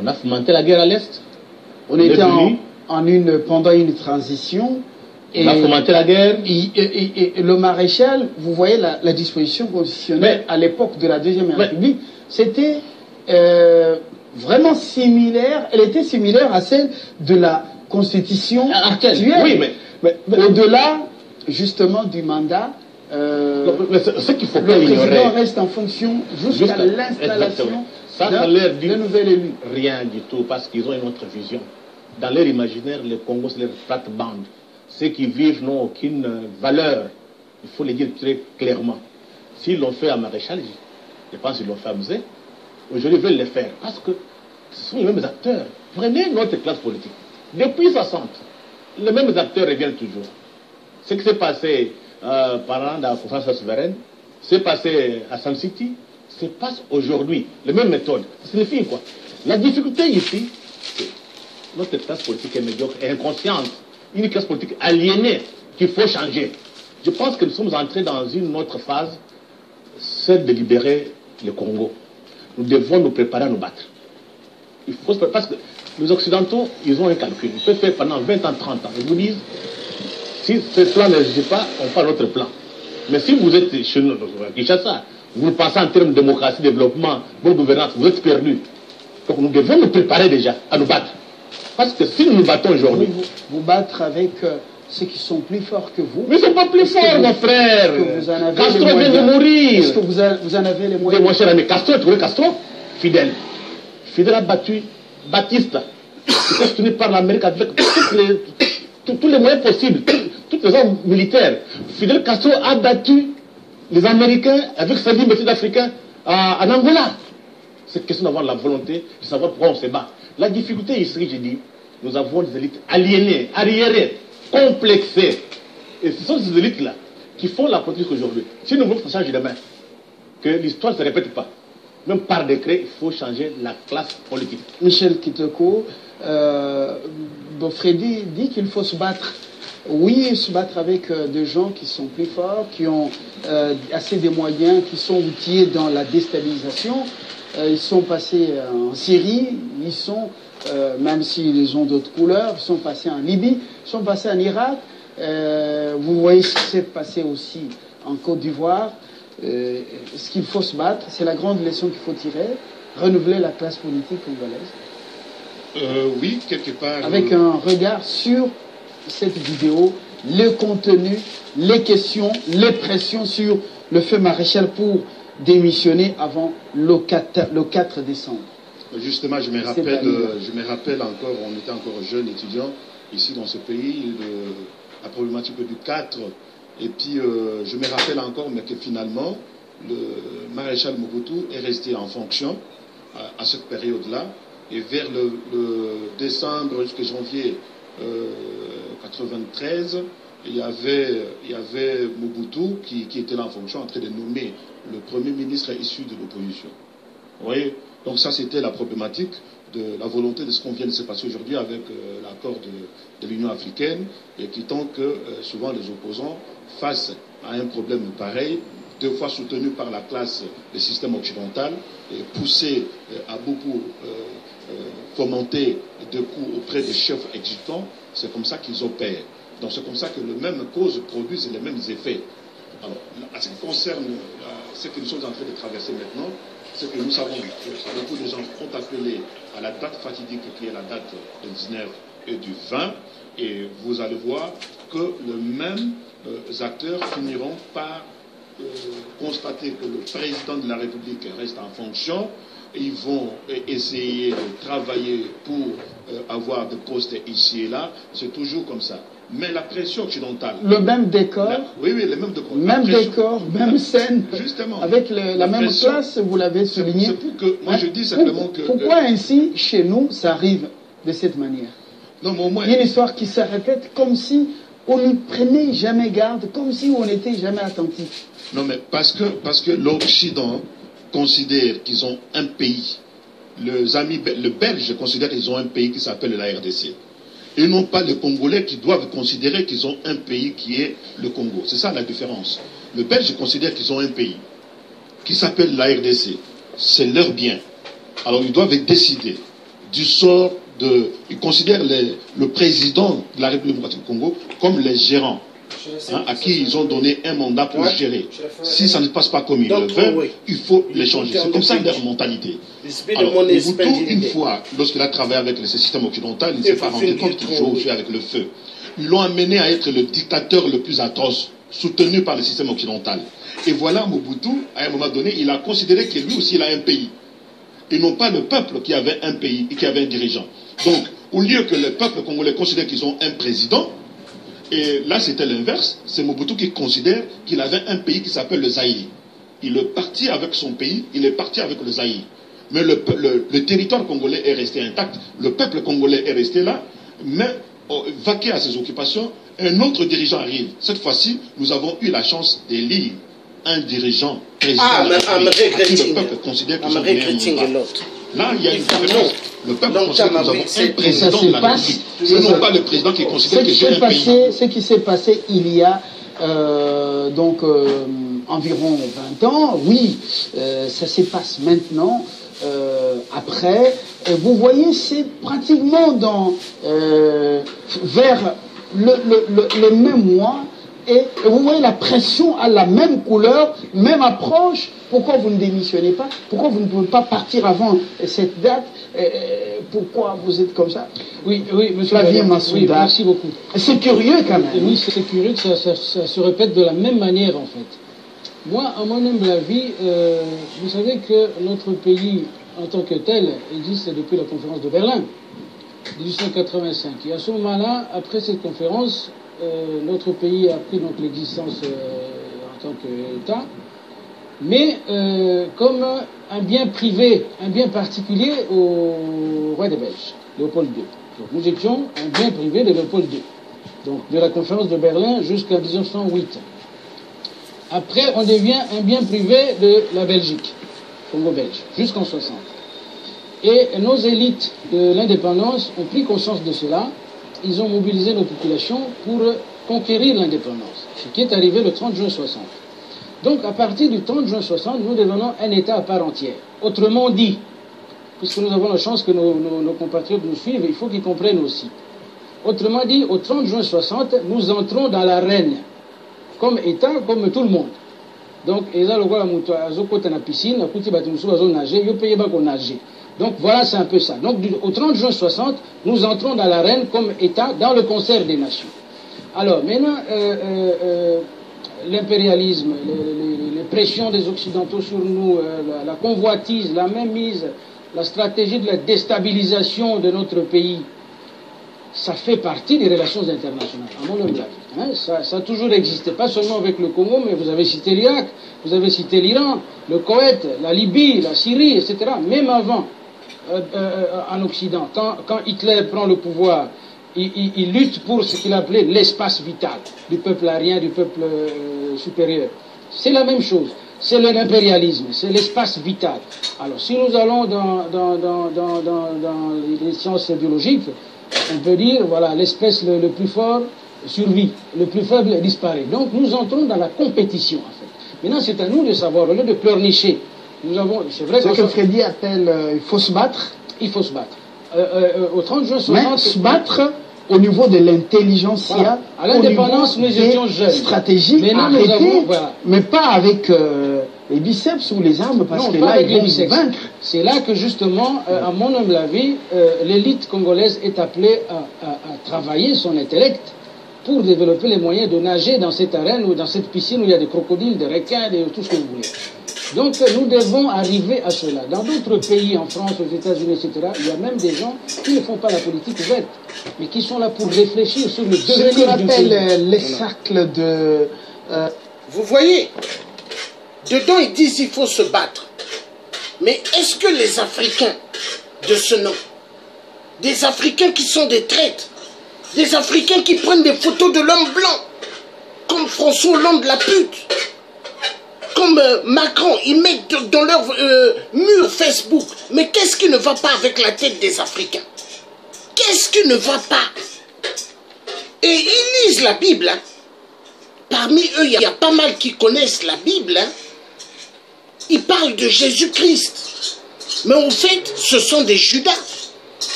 on a fomenté la guerre à l'Est. On était pendant une transition. On a fomenté la guerre. Et le maréchal, vous voyez la disposition constitutionnelle à l'époque de la Deuxième République, c'était vraiment similaire. Elle était similaire à celle de la Constitution actuelle. Oui, mais au-delà justement du mandat, ce qu'il faut le président reste en fonction jusqu'à l'installation d'un nouvel élu. Rien du tout, parce qu'ils ont une autre vision. Dans leur imaginaire, le Congo, c'est leur plate-bande. Ceux qui vivent n'ont aucune valeur. Il faut le dire très clairement. S'ils l'ont fait à Maréchal, je pense qu'ils l'ont fait à Mzé, aujourd'hui ils veulent le faire. Parce que ce sont les mêmes acteurs. Prenez notre classe politique. Depuis 60, les mêmes acteurs reviennent toujours. Ce qui s'est passé pendant la conférence souveraine, s'est passé à Sun City, se passe aujourd'hui. Les mêmes méthodes. Ça signifie quoi? La difficulté ici, c'est notre classe politique est médiocre et inconsciente. Une classe politique aliénée qu'il faut changer. Je pense que nous sommes entrés dans une autre phase, celle de libérer le Congo. Nous devons nous préparer à nous battre. Il faut se préparer parce que les Occidentaux, ils ont un calcul. Ils peuvent faire pendant 20 ans, 30 ans. Ils vous disent, si ce plan ne réussit pas, on fait notre plan. Mais si vous êtes chez nous, Kinshasa, vous pensez en termes de démocratie, développement, bonne gouvernance, vous êtes perdus. Donc nous devons nous préparer déjà à nous battre. Parce que si nous nous battons aujourd'hui... Vous battre avec ceux qui sont plus forts que vous. Mais ils ne sont pas plus forts, mon frère. Castro vient de mourir. Est-ce que vous en avez les moyens? Mon cher ami, Castro, tu vois Castro, fidèle. Fidèle a battu Batista, qui s'est soutenu par l'Amérique avec tous les moyens possibles, toutes les armes militaires. Fidel Castro a battu les Américains avec ses livres sud-africains en Angola. C'est question d'avoir la volonté de savoir pourquoi on se bat. La difficulté ici, j'ai dit, nous avons des élites aliénées, arriérées, complexées. Et ce sont ces élites-là qui font la politique aujourd'hui. Si nous voulons que ça change demain, que l'histoire ne se répète pas, même par décret, il faut changer la classe politique. Michel Kitoko, Freddy dit qu'il faut se battre. Oui, se battre avec des gens qui sont plus forts, qui ont assez de moyens, qui sont outillés dans la déstabilisation. Ils sont passés en Syrie, ils sont, même s'ils ont d'autres couleurs, ils sont passés en Libye, ils sont passés en Irak. Vous voyez ce qui s'est passé aussi en Côte d'Ivoire. Ce qu'il faut se battre, c'est la grande leçon qu'il faut tirer, renouveler la classe politique congolaise. Oui, quelque part. Avec un regard sur cette vidéo, le contenu, les questions, les pressions sur le feu Maréchal pour démissionner avant le 4 décembre. Justement, je me rappelle encore, on était encore jeunes étudiants ici dans ce pays, la problématique du 4. Et puis, je me rappelle encore, mais que finalement, le maréchal Mobutu est resté en fonction à cette période-là. Et vers le décembre jusqu'à janvier 93, il y avait Mobutu qui était là en fonction, en train de nommer le premier ministre issu de l'opposition. Vous voyez? Donc ça, c'était la problématique de la volonté de ce qu'on vient de se passer aujourd'hui avec l'accord de l'Union africaine, et qui tend que souvent les opposants, face à un problème pareil, deux fois soutenu par la classe du système occidental, et poussé à beaucoup fomenter de coups auprès des chefs existants, c'est comme ça qu'ils opèrent. Donc c'est comme ça que les mêmes causes produisent les mêmes effets. Alors, en ce qui concerne ce que nous sommes en train de traverser maintenant, c'est que nous savons que beaucoup de gens ont appelé à la date fatidique qui est la date du 19 et du 20, et vous allez voir que les mêmes acteurs finiront par constater que le président de la République reste en fonction. Ils vont essayer de travailler pour avoir des postes ici et là. C'est toujours comme ça. Mais la pression occidentale... Le même décor. Oui, le même décor. Même décor, même scène. Justement. Avec la même classe, vous l'avez souligné. C'est pour que... Moi, je dis simplement que... Pourquoi ainsi, chez nous, ça arrive de cette manière? Non, mais au moins... Il y a une histoire qui se répète comme si on ne prenait jamais garde, comme si on n'était jamais attentif. Non, mais parce que l'Occident considère qu'ils ont un pays. Le Belge considère qu'ils ont un pays qui s'appelle la RDC. Et non pas les Congolais qui doivent considérer qu'ils ont un pays qui est le Congo. C'est ça la différence. Le Belge considère qu'ils ont un pays qui s'appelle la RDC. C'est leur bien. Alors ils doivent décider du sort de... Ils considèrent le président de la République démocratique du Congo comme les gérants, à qui ils ont donné un mandat pour gérer. Si ça ne passe pas comme ils le veulent, il faut les changer. C'est comme ça leur mentalité. Alors, Mobutu, une fois, lorsqu'il a travaillé avec le système occidental, il ne s'est pas rendu compte qu'il joue aussi avec le feu. Ils l'ont amené à être le dictateur le plus atroce, soutenu par le système occidental. Et voilà, Mobutu, à un moment donné, il a considéré que lui aussi, il a un pays. Et non pas le peuple qui avait un pays et qui avait un dirigeant. Donc, au lieu que le peuple congolais considère qu'ils ont un président, et là c'était l'inverse, c'est Mobutu qui considère qu'il avait un pays qui s'appelle le Zaïre. Il est parti avec son pays, il est parti avec le Zaïre. Mais le territoire congolais est resté intact, le peuple congolais est resté là, mais vaqué à ses occupations, un autre dirigeant arrive. Cette fois-ci, nous avons eu la chance d'élire un dirigeant président de la République, à qui le peuple considère que son pays. Là, il y a une différence. Le peuple considère que nous avons un président de la République. Ce n'est pas le président qui considère que j'ai un pays. Ce qui s'est passé il y a environ 20 ans, oui, ça se passe maintenant. Après, vous voyez, c'est pratiquement vers le même mois, et vous voyez la pression a la même couleur, même approche. Pourquoi vous ne démissionnez pas? Pourquoi vous ne pouvez pas partir avant cette date? Pourquoi vous êtes comme ça? Oui, monsieur oui, merci beaucoup. C'est curieux quand même. Oui, c'est curieux que ça se répète de la même manière en fait. Moi, à mon humble avis, vous savez que notre pays en tant que tel existe depuis la conférence de Berlin, 1885. Et à ce moment-là, après cette conférence, notre pays a pris donc l'existence en tant qu'État, mais comme un bien privé, un bien particulier au roi des Belges, Léopold II. Donc nous étions un bien privé de Léopold II, donc de la conférence de Berlin jusqu'à 1908. Après, on devient un bien privé de la Belgique, Congo-Belge, jusqu'en 60. Et nos élites de l'indépendance ont pris conscience de cela. Ils ont mobilisé nos populations pour conquérir l'indépendance, ce qui est arrivé le 30 juin 60. Donc, à partir du 30 juin 60, nous devenons un État à part entière. Autrement dit, puisque nous avons la chance que nos compatriotes nous suivent, il faut qu'ils comprennent aussi. Autrement dit, au 30 juin 60, nous entrons dans l'arène, comme État, comme tout le monde. Donc, donc voilà, c'est un peu ça. Donc au 30 juin 60, nous entrons dans l'arène comme État dans le concert des nations. Alors maintenant, l'impérialisme, les pressions des Occidentaux sur nous, la convoitise, la mainmise, la stratégie de la déstabilisation de notre pays, ça fait partie des relations internationales, à mon humble avis. Hein, ça a toujours existé, pas seulement avec le Congo, mais vous avez cité l'Irak, vous avez cité l'Iran, le Koweït, la Libye, la Syrie, etc. Même avant, en Occident, quand Hitler prend le pouvoir, il lutte pour ce qu'il appelait l'espace vital du peuple arien, du peuple supérieur. C'est la même chose. C'est l'impérialisme, c'est l'espace vital. Alors, si nous allons dans les sciences biologiques, on peut dire, voilà, l'espèce le plus fort survit, le plus faible disparaît. Donc, nous entrons dans la compétition, en fait. Maintenant, c'est à nous de savoir, au lieu de pleurnicher, nous avons, c'est vrai que Freddy appelle, il faut se battre. Il faut se battre. Au 30 juin 60... Mais se battre au niveau de l'intelligentsia, voilà. À l'indépendance, nous étions jeunes. Stratégique, arrêté, voilà. Mais pas avec les biceps ou les armes, parce que là, ils vont vaincre. C'est là que, justement, à mon humble avis, l'élite congolaise est appelée à travailler son intellect pour développer les moyens de nager dans cette arène ou dans cette piscine où il y a des crocodiles, des requins, tout ce que vous voulez. Donc nous devons arriver à cela. Dans d'autres pays, en France, aux États-Unis, etc., il y a même des gens qui ne font pas la politique verte, mais qui sont là pour réfléchir sur le devenir du pays. Ce qu'on appelle les cercles de... Vous voyez, dedans ils disent qu'il faut se battre. Mais est-ce que les Africains de ce nom, des Africains qui sont des traîtres, des Africains qui prennent des photos de l'homme blanc, comme François Hollande la pute, comme Macron, ils mettent dans leur mur Facebook. Mais qu'est-ce qui ne va pas avec la tête des Africains? Qu'est-ce qui ne va pas? Et ils lisent la Bible. Hein. Parmi eux, il y a pas mal qui connaissent la Bible. Hein. Ils parlent de Jésus-Christ. Mais en fait, ce sont des Judas.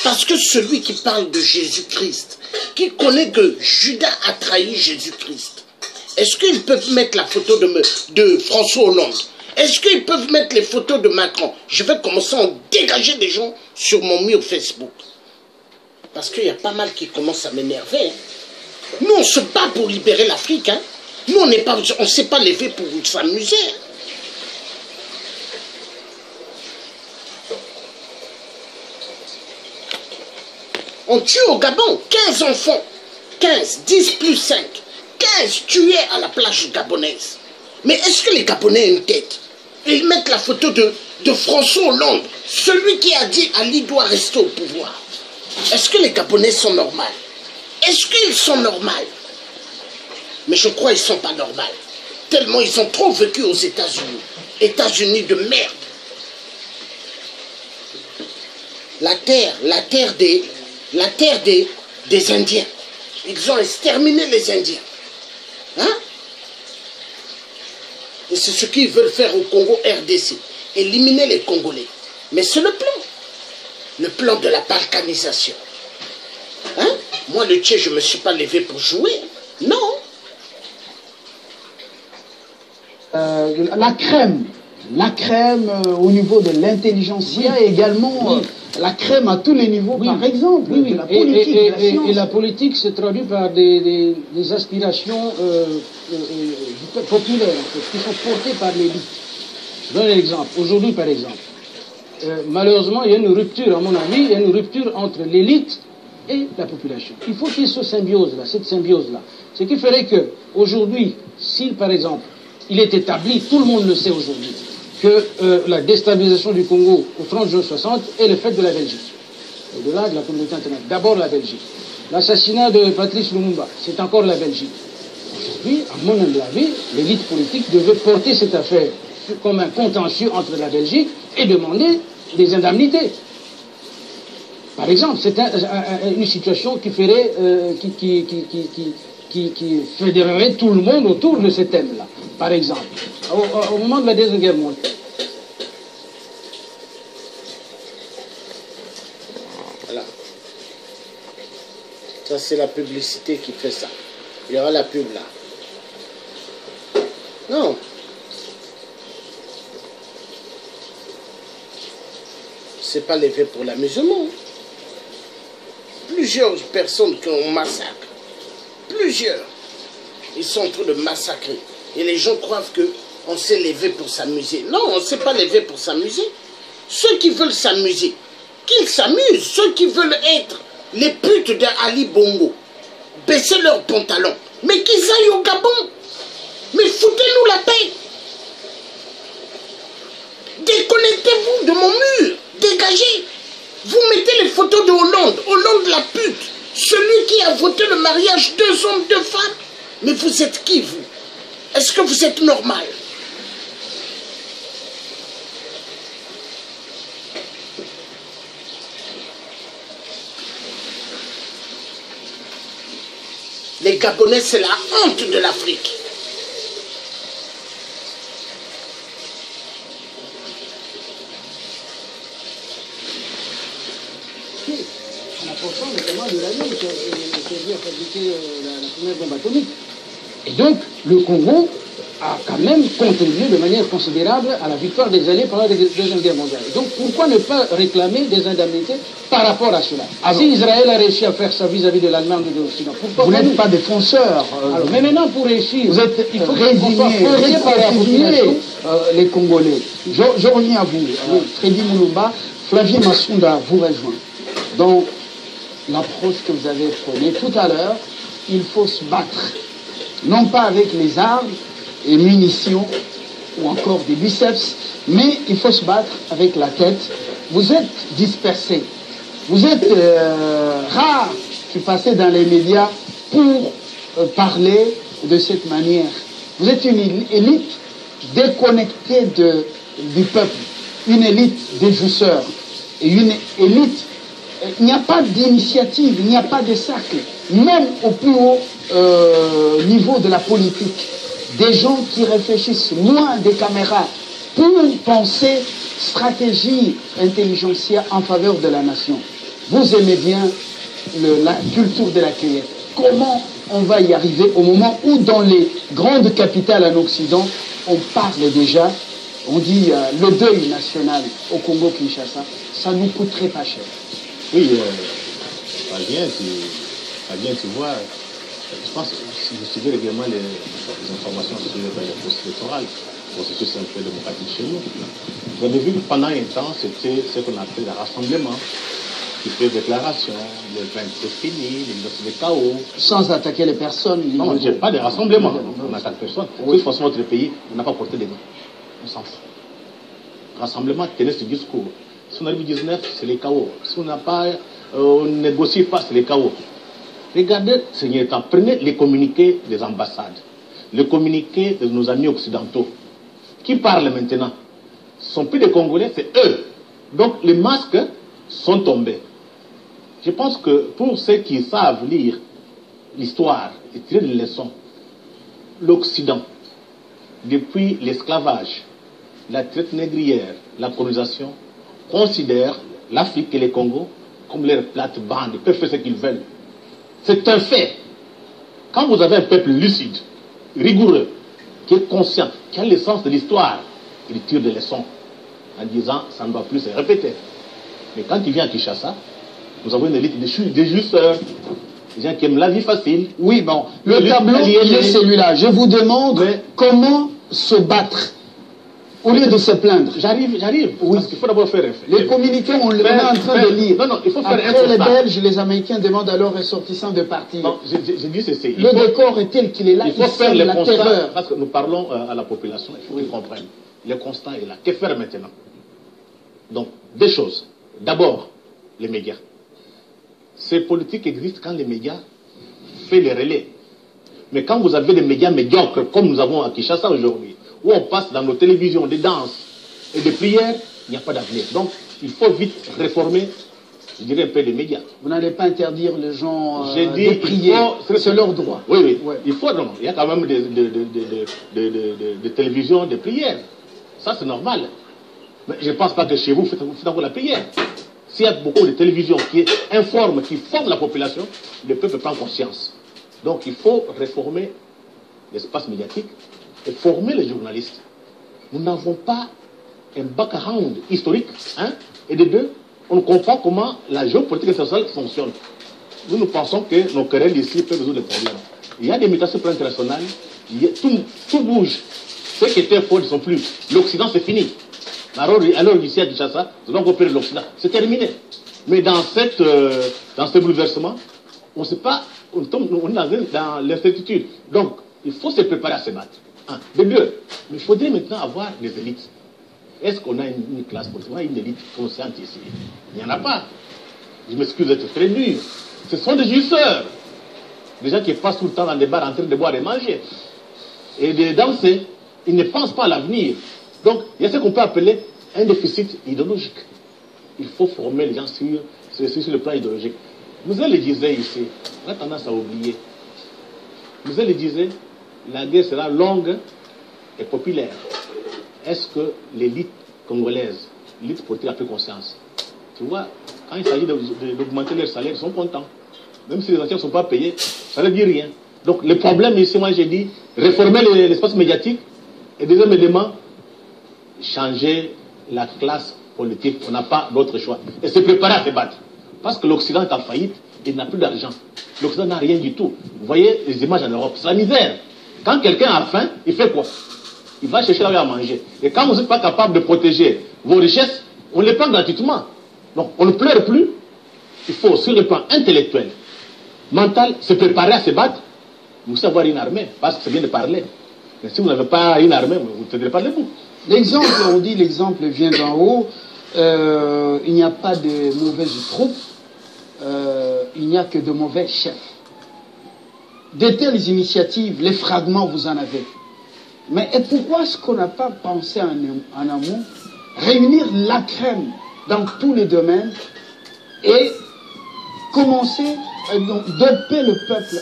Parce que celui qui parle de Jésus-Christ, qui connaît que Judas a trahi Jésus-Christ, est-ce qu'ils peuvent mettre la photo de François Hollande? Est-ce qu'ils peuvent mettre les photos de Macron? Je vais commencer à dégager des gens sur mon mur Facebook. Parce qu'il y a pas mal qui commencent à m'énerver. Hein. Nous, on se bat pour libérer l'Afrique. Hein. Nous, on ne s'est pas levé pour s'amuser. Hein. On tue au Gabon 15 enfants. 15, 10 plus 5. 15 tués à la plage gabonaise. Mais est-ce que les Gabonais ont une tête? Ils mettent la photo de François Hollande, celui qui a dit Ali doit rester au pouvoir. Est-ce que les Gabonais sont normaux? Est-ce qu'ils sont normaux? Mais je crois qu'ils ne sont pas normaux. Tellement ils ont trop vécu aux États-Unis. États-Unis de merde. La terre des Indiens. Ils ont exterminé les Indiens. Hein? Et c'est ce qu'ils veulent faire au Congo RDC. Éliminer les Congolais. Mais c'est le plan. Le plan de la balkanisation. Hein? Moi, le Tché, je ne me suis pas levé pour jouer. Non. La crème au niveau de l'intelligentsia et également la crème à tous les niveaux, par exemple, de la politique, de la science. Et la politique se traduit par des aspirations populaires, en fait, qui sont portées par l'élite. Je donne un exemple. Aujourd'hui, par exemple, malheureusement, il y a une rupture, à mon avis, il y a une rupture entre l'élite et la population. Il faut qu'il y ait cette symbiose-là. Ce qui ferait que, aujourd'hui, si, par exemple, il est établi, tout le monde le sait aujourd'hui, que la déstabilisation du Congo au 30 juin 60 est le fait de la Belgique. Au-delà de la communauté internationale. D'abord la Belgique. L'assassinat de Patrice Lumumba, c'est encore la Belgique. Aujourd'hui, à mon avis, l'élite politique devait porter cette affaire comme un contentieux entre la Belgique et demander des indemnités. Par exemple, c'est une situation qui ferait, qui fédérerait tout le monde autour de ce thème-là. Par exemple, au moment de la Deuxième Guerre mondiale. Voilà. Ça, c'est la publicité qui fait ça. Il y aura la pub là. Non. C'est pas levé pour l'amusement. Plusieurs personnes qu'on massacre. Plusieurs. Ils sont en train de massacrer. Et les gens croient qu'on s'est levé pour s'amuser. Non, on ne s'est pas levé pour s'amuser. Ceux qui veulent s'amuser, qu'ils s'amusent. Ceux qui veulent être les putes d'Ali Bongo, baisser leurs pantalons. Mais qu'ils aillent au Gabon. Mais foutez-nous la paix. Déconnectez-vous de mon mur. Dégagez. Vous mettez les photos de Hollande. Hollande la pute. Celui qui a voté le mariage 2 hommes, 2 femmes. Mais vous êtes qui, vous? Est-ce que vous êtes normal? Les Gabonais, c'est la honte de l'Afrique. Important notamment de l'année qui a servi à fabriquer la première bombe atomique. Et donc, le Congo a quand même contribué de manière considérable à la victoire des Alliés pendant la Deuxième Guerre mondiale. Donc, pourquoi ne pas réclamer des indemnités par rapport à cela? Alors, si Israël a réussi à faire ça vis-à-vis de l'Allemagne et de l'Occident, pourquoi vous n'êtes pas défenseur. Alors, mais maintenant, pour réussir, vous êtes il faut résigné par la population. Les Congolais. Je reviens à vous, Freddy Mulumba. Flavie Massounda vous rejoint. Dans l'approche que vous avez prenée tout à l'heure, il faut se battre. Non pas avec les armes et munitions ou encore des biceps, mais il faut se battre avec la tête. Vous êtes dispersés. Vous êtes rares qui passez dans les médias pour parler de cette manière. Vous êtes une élite déconnectée du peuple, une élite des jouisseurs et une élite. Il n'y a pas d'initiative, il n'y a pas de cercle, même au plus haut niveau de la politique. Des gens qui réfléchissent loin des caméras pour penser stratégie intelligentsia en faveur de la nation. Vous aimez bien la culture de la cueillette. Comment on va y arriver au moment où dans les grandes capitales en Occident, on parle déjà, on dit le deuil national au Congo-Kinshasa, ça nous coûterait pas cher. Oui, Fabien, tu vois, je pense que si vous suivez régulièrement les informations sur les postes électorales, processus un peu démocratique chez nous, vous avez vu que pendant un temps, c'était ce qu'on appelle le rassemblement, qui fait déclaration, le 20 c'est fini, le chaos. Sans attaquer les personnes. Non, il n'y a pas de rassemblement, on n'attaque personne. De toute façon, notre pays n'a pas porté les noms. On s'en fout. Rassemblement, tenez ce discours. Si on arrive au 19, c'est les chaos. Si on n'a pas, on ne négocie pas, c'est les chaos. Regardez, Seigneur, prenez les communiqués des ambassades, les communiqués de nos amis occidentaux. Qui parlent maintenant? Ce ne sont plus des Congolais, c'est eux. Donc les masques sont tombés. Je pense que pour ceux qui savent lire l'histoire et tirer des leçons, l'Occident depuis l'esclavage, la traite négrière, la colonisation, considèrent l'Afrique et les Congos comme leur plate-bande. Ils peuvent faire ce qu'ils veulent. C'est un fait. Quand vous avez un peuple lucide, rigoureux, qui est conscient, qui a le sens de l'histoire, il tire des leçons en disant ça ne doit plus se répéter. Mais quand il vient à Kinshasa, nous avons une élite des justeurs, des gens qui aiment la vie facile. Oui, bon, le tableau, il est celui-là. Je vous demande comment se battre au lieu de se plaindre. J'arrive. Oui. Parce qu'il faut d'abord faire un fait. Les communiqués, on est en train de lire. Non, il faut faire un Après les Belges, les Américains demandent à leurs ressortissants de partir. Non, j'ai dit ceci. Le décor est tel qu'il est là. Il faut faire le constat, terreur. parce que nous parlons à la population, il faut qu'ils comprennent. Le constat est là. Que faire maintenant? Donc, deux choses. D'abord, les médias. Ces politiques existent quand les médias font les relais. Mais quand vous avez des médias médiocres, comme nous avons à Kinshasa aujourd'hui, où on passe dans nos télévisions des danses et des prières, il n'y a pas d'avenir. Donc, il faut vite réformer, je dirais, un peu les médias. Vous n'allez pas interdire les gens de prier, c'est leur droit. Oui. Ouais. Il faut, non. Il y a quand même des télévisions de prières. Ça, c'est normal. Mais je ne pense pas que chez vous, vous faites encore la prière. S'il y a beaucoup de télévisions qui informent, qui forment la population, le peuple prend conscience. Donc, il faut réformer l'espace médiatique et former les journalistes. Nous n'avons pas un background historique, et de deux, on comprend comment la géopolitique internationale fonctionne. Nous pensons que nos querelles ici peuvent résoudre les problèmes. Il y a des mutations internationales, tout bouge. Ceux qui étaient forts ne sont plus. L'Occident, c'est fini. Alors ici à Kinshasa, nous allons repérer l'Occident. C'est terminé. Mais dans ce bouleversement, on ne sait pas, on est dans l'incertitude. Donc, il faut se préparer à se battre. De deux, mais il faudrait maintenant avoir des élites. Est-ce qu'on a une classe politique? On a une élite consciente ici? Il n'y en a pas. Je m'excuse d'être très dur. Ce sont des jouisseurs. Des gens qui passent tout le temps dans des bars en train de boire et manger. Et de danser. Ils ne pensent pas à l'avenir. Donc, il y a ce qu'on peut appeler un déficit idéologique. Il faut former les gens sur le plan idéologique. Musée le disait ici, on a tendance à oublier. Musée le disait, la guerre sera longue et populaire. Est-ce que l'élite congolaise, l'élite politique a pris conscience? Tu vois, quand il s'agit d'augmenter leurs salaires, ils sont contents. Même si les anciens ne sont pas payés, ça ne dit rien. Donc le problème ici, moi j'ai dit, réformer l'espace médiatique. Et deuxième élément, changer la classe politique. On n'a pas d'autre choix. Et se préparer à se battre. Parce que l'Occident est en faillite, il n'a plus d'argent. L'Occident n'a rien du tout. Vous voyez les images en Europe, c'est la misère. Quand quelqu'un a faim, il fait quoi? Il va chercher à manger. Et quand vous n'êtes pas capable de protéger vos richesses, on les prend gratuitement. Donc on ne pleure plus. Il faut, sur le plan intellectuel, mental, se préparer à se battre. Vous savez avoir une armée, parce que c'est bien de parler. Mais si vous n'avez pas une armée, vous ne tiendrez pas debout. L'exemple, on dit l'exemple vient d'en haut. Il n'y a pas de mauvaises troupes. Il n'y a que de mauvais chefs. De telles initiatives, les fragments, vous en avez. Mais et pourquoi est-ce qu'on n'a pas pensé en amont réunir la crème dans tous les domaines et commencer à doper le peuple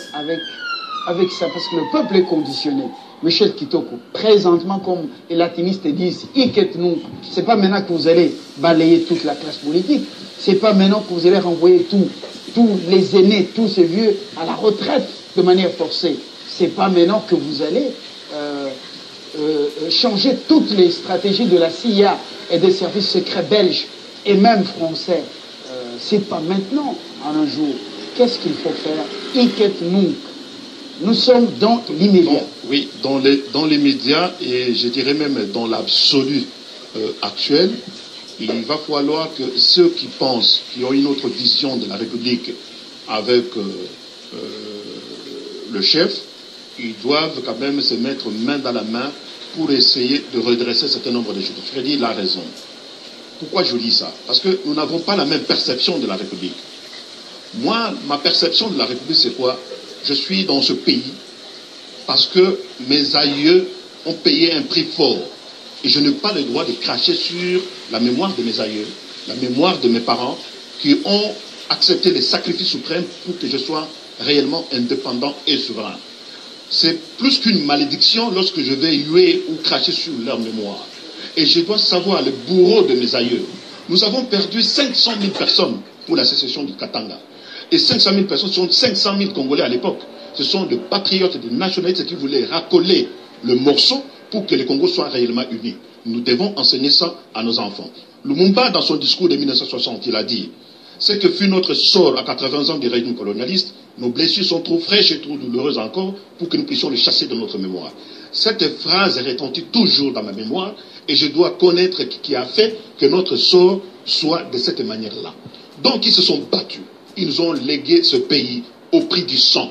avec ça? Parce que le peuple est conditionné. Michel Kitoko, présentement, comme les latinistes disent, c'est pas maintenant que vous allez balayer toute la classe politique, c'est pas maintenant que vous allez renvoyer tous les aînés, tous ces vieux à la retraite de manière forcée. C'est pas maintenant que vous allez changer toutes les stratégies de la CIA et des services secrets belges et même français. C'est pas maintenant, en un jour. Qu'est-ce qu'il faut faire? Nous sommes dans l'immédiat. Oui, dans les médias, et je dirais même dans l'absolu actuel, il va falloir que ceux qui pensent, qui ont une autre vision de la République avec le chef, ils doivent quand même se mettre main dans la main pour essayer de redresser un certain nombre de choses. Freddy, il a raison. Pourquoi je dis ça? Parce que nous n'avons pas la même perception de la République. Moi, ma perception de la République, c'est quoi? Je suis dans ce pays parce que mes aïeux ont payé un prix fort. Et je n'ai pas le droit de cracher sur la mémoire de mes aïeux, la mémoire de mes parents, qui ont accepté les sacrifices suprêmes pour que je sois réellement indépendant et souverain. c'est plus qu'une malédiction lorsque je vais huer ou cracher sur leur mémoire. Et je dois savoir le bourreau de mes aïeux. Nous avons perdu 500 000 personnes pour la sécession du Katanga. Et 500 000 personnes sont 500 000 Congolais à l'époque. Ce sont des patriotes, des nationalistes qui voulaient racoler le morceau pour que le Congo soit réellement uni. Nous devons enseigner ça à nos enfants. Lumumba, dans son discours de 1960, il a dit « Ce que fut notre sort à 80 ans du régime colonialiste, nos blessures sont trop fraîches et trop douloureuses encore pour que nous puissions les chasser de notre mémoire. » Cette phrase retentit toujours dans ma mémoire et je dois connaître qui a fait que notre sort soit de cette manière-là. Donc ils se sont battus. Ils ont légué ce pays au prix du sang.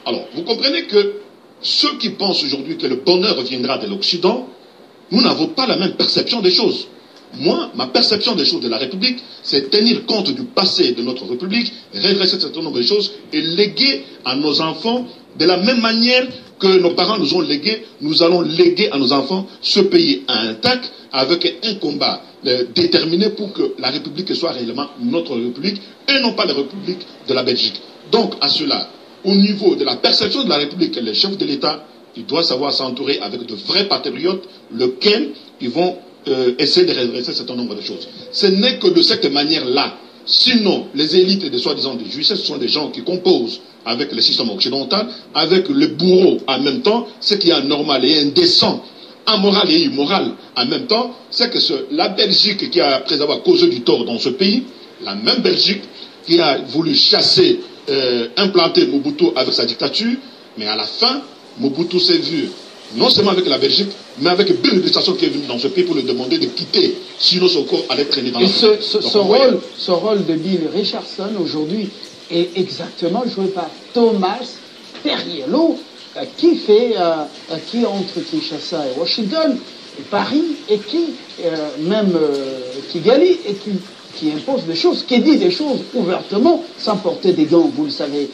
Alors, vous comprenez que ceux qui pensent aujourd'hui que le bonheur viendra de l'Occident, nous n'avons pas la même perception des choses. Moi, ma perception des choses de la République, c'est tenir compte du passé de notre République, redresser un certain nombre de choses et léguer à nos enfants, de la même manière que nos parents nous ont légué, nous allons léguer à nos enfants ce pays intact avec un combat déterminé pour que la République soit réellement notre République et non pas la République de la Belgique. Donc, à cela, au niveau de la perception de la République, les chefs de l'État, ils doivent savoir s'entourer avec de vrais patriotes, lesquels ils vont essayer de redresser un certain nombre de choses. Ce n'est que de cette manière-là. Sinon, les élites de soi-disant des juifs, ce sont des gens qui composent avec le système occidental, avec le bourreau en même temps, ce qui est anormal et indécent, amoral et immoral en même temps, c'est que la Belgique qui a, après avoir causé du tort dans ce pays, la même Belgique qui a voulu chasser, implanter Mobutu avec sa dictature, mais à la fin, Mobutu s'est vu non seulement avec la Belgique, mais avec Bill Richardson qui est venu dans ce pays pour lui demander de quitter, sinon son corps allait traîner dans la rue. Ce rôle de Bill Richardson aujourd'hui est exactement joué par Thomas Perriello, qui entre Kinshasa et Washington, et Paris, et même Kigali, et qui impose des choses, qui dit des choses ouvertement, sans porter des gants, vous le savez.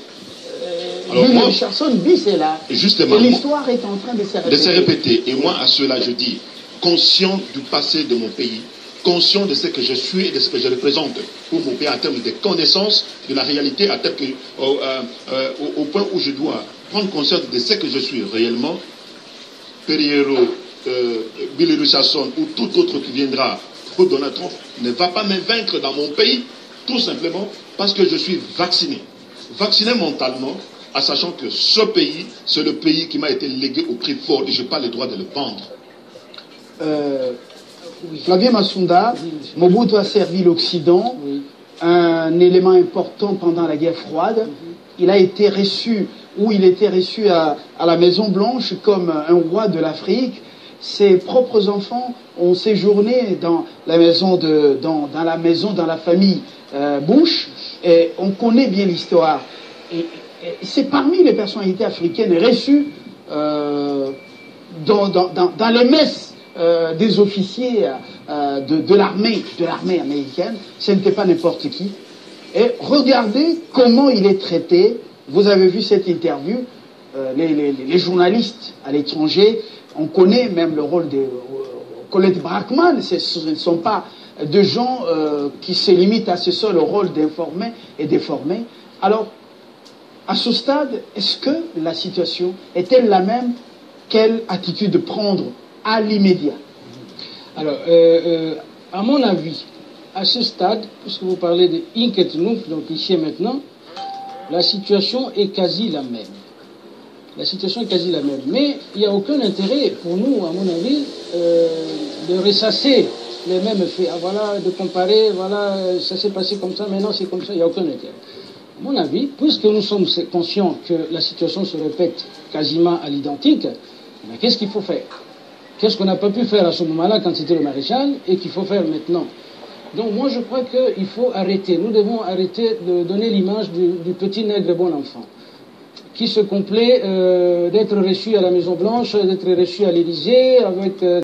Bill Richardson dit cela. Justement, et l'histoire est en train de se répéter. Et moi, à cela, je dis, conscient du passé de mon pays, conscient de ce que je suis et de ce que je représente pour mon pays en termes de connaissance de la réalité, au point où je dois prendre conscience de ce que je suis réellement. Perriello, Bill Richardson ou tout autre qui viendra pour Donald Trump ne va pas me vaincre dans mon pays, tout simplement parce que je suis vacciné. Vacciné mentalement, en sachant que ce pays, c'est le pays qui m'a été légué au prix fort et je n'ai pas le droit de le vendre. Flavien Massounda, Mobutu a servi l'Occident, un élément important pendant la guerre froide. Il a été reçu, ou il était reçu à la Maison Blanche comme un roi de l'Afrique. Ses propres enfants ont séjourné dans la famille Bush, et on connaît bien l'histoire. Et c'est parmi les personnalités africaines reçues dans les messes des officiers de l'armée américaine. Ce n'était pas n'importe qui. Et regardez comment il est traité. Vous avez vu cette interview. Les journalistes à l'étranger, on connaît même le rôle de Colette Brackman. Ce ne sont pas de gens qui se limitent à ce seul rôle d'informer et déformer. Alors, à ce stade, est-ce que la situation est-elle la même? Quelle attitude prendre à l'immédiat? Alors, à mon avis, à ce stade, puisque vous parlez de Inket-Nouf, donc ici et maintenant, la situation est quasi la même. La situation est quasi la même. Mais il n'y a aucun intérêt pour nous, à mon avis, de ressasser les mêmes faits. Ah, voilà, de comparer, voilà, ça s'est passé comme ça, maintenant c'est comme ça, il n'y a aucun intérêt. À mon avis, puisque nous sommes conscients que la situation se répète quasiment à l'identique, qu'est-ce qu'il faut faire? Qu'est-ce qu'on n'a pas pu faire à ce moment-là quand c'était le maréchal et qu'il faut faire maintenant? Donc moi je crois qu'il faut arrêter. Nous devons arrêter de donner l'image du petit nègre bon enfant qui se complaît d'être reçu à la Maison Blanche, d'être reçu à l'Élysée avec